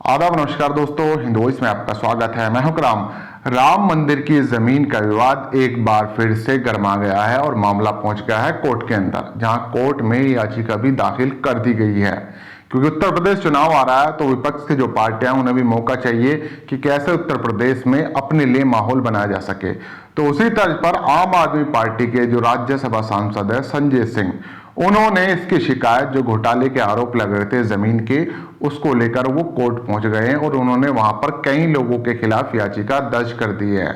आदाब नमस्कार दोस्तों, हिंद वॉइस में आपका स्वागत है। मैं हूं कराम। राम मंदिर की जमीन का विवाद एक बार फिर से गर्मा गया है और मामला पहुंच गया है कोर्ट के अंदर, जहां कोर्ट में याचिका भी दाखिल कर दी गई है। क्योंकि उत्तर प्रदेश चुनाव आ रहा है तो विपक्ष की जो पार्टियां उन्हें भी मौका चाहिए कि कैसे उत्तर प्रदेश में अपने लिए माहौल बनाया जा सके। तो उसी तर्ज पर आम आदमी पार्टी के जो राज्यसभा सांसद है संजय सिंह, उन्होंने इसकी शिकायत जो घोटाले के आरोप लग रहे थे जमीन के, उसको लेकर वो कोर्ट पहुंच गए हैं और उन्होंने वहां पर कई लोगों के खिलाफ याचिका दर्ज कर दी है।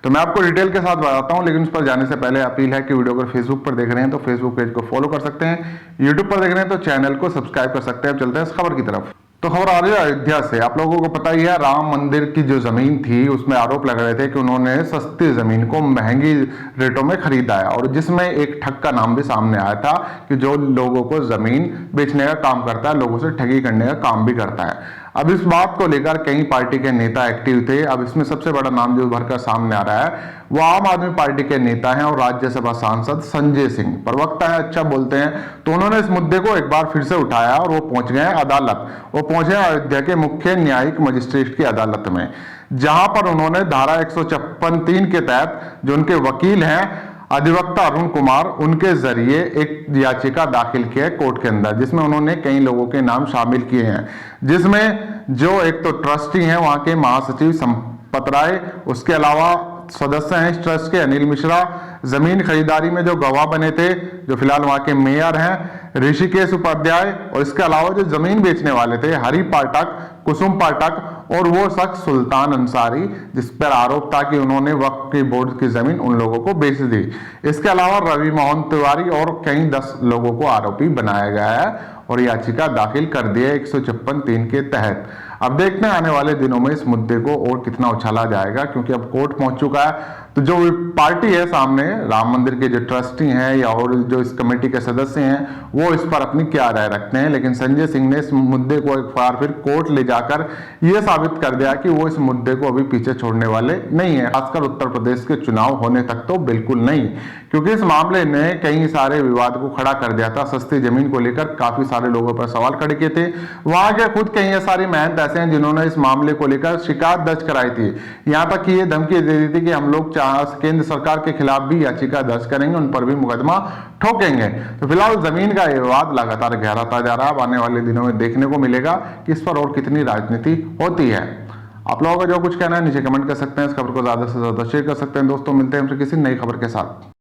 तो मैं आपको डिटेल के साथ बताता हूं, लेकिन उस पर जाने से पहले अपील है कि वीडियो अगर फेसबुक पर देख रहे हैं तो फेसबुक पेज को फॉलो कर सकते हैं, यूट्यूब पर देख रहे हैं तो चैनल को सब्सक्राइब कर सकते हैं। चलते हैं इस खबर की तरफ। तो खबर आ रही है अयोध्या से। आप लोगों को पता ही है, राम मंदिर की जो जमीन थी उसमें आरोप लग रहे थे कि उन्होंने सस्ती जमीन को महंगी रेटों में खरीदा है, और जिसमें एक ठग का नाम भी सामने आया था कि जो लोगों को जमीन बेचने का काम करता है, लोगों से ठगी करने का काम भी करता है। अब इस बात को लेकर कई पार्टी के नेता एक्टिव थे। अब इसमें सबसे बड़ा नाम जो भरकर सामने आ रहा है वो आम आदमी पार्टी के नेता हैं और राज्यसभा सांसद संजय सिंह, प्रवक्ता है, अच्छा बोलते हैं। तो उन्होंने इस मुद्दे को एक बार फिर से उठाया और वो पहुंच गए अदालत। वो पहुंचे अयोध्या के मुख्य न्यायिक मजिस्ट्रेट की अदालत में, जहां पर उन्होंने धारा 156(3) के तहत जो उनके वकील हैं अधिवक्ता अरुण कुमार, उनके जरिए एक याचिका दाखिल की है कोर्ट के अंदर, जिसमें उन्होंने कई लोगों के नाम शामिल किए हैं। जिसमें जो एक तो ट्रस्टी हैं वहां के महासचिव संपत राय, उसके अलावा सदस्य हैं इस ट्रस्ट के अनिल मिश्रा, जमीन खरीदारी में जो गवाह बने थे जो फिलहाल वहां के मेयर हैं ऋषिकेश उपाध्याय, और इसके अलावा जो जमीन बेचने वाले थे हरि पाठक, कुसुम पाठक, और वो शख्स सुल्तान अंसारी, जिस पर आरोप था कि उन्होंने वक्फ की बोर्ड की जमीन उन लोगों को बेच दी। इसके अलावा रवि मोहन तिवारी और कई 10 लोगों को आरोपी बनाया गया है और याचिका दाखिल कर दी है 156(3) के तहत। अब देखते हैं आने वाले दिनों में इस मुद्दे को और कितना उछाला जाएगा, क्योंकि अब कोर्ट पहुंच चुका है। तो जो पार्टी है सामने, राम मंदिर के जो ट्रस्टी हैं या और जो इस कमेटी के सदस्य हैं, वो इस पर अपनी क्या राय रखते हैं। लेकिन संजय सिंह ने इस मुद्दे को एक बार फिर कोर्ट ले जाकर यह साबित कर दिया कि वो इस मुद्दे को अभी पीछे छोड़ने वाले नहीं है, खासकर उत्तर प्रदेश के चुनाव होने तक तो बिल्कुल नहीं। क्योंकि इस मामले ने कई सारे विवाद को खड़ा कर दिया था। सस्ती जमीन को लेकर काफी सारे लोगों पर सवाल खड़े किए थे। वहां के खुद कई सारी महंत ऐसे हैं जिन्होंने इस मामले को लेकर शिकायत दर्ज कराई थी। यहां तक कि ये धमकी दे दी थी कि हम लोग केंद्र सरकार के खिलाफ भी याचिका दर्ज करेंगे, उन पर भी मुकदमा ठोकेंगे। तो फिलहाल जमीन का विवाद लगातार गहराता जा रहा है। आने वाले दिनों में देखने को मिलेगा कि इस पर और कितनी राजनीति होती है। आप लोगों का जो कुछ कहना है नीचे कमेंट कर सकते हैं। इस खबर को ज्यादा से ज्यादा शेयर कर सकते हैं। दोस्तों, मिलते हैं फिर किसी नई खबर के साथ।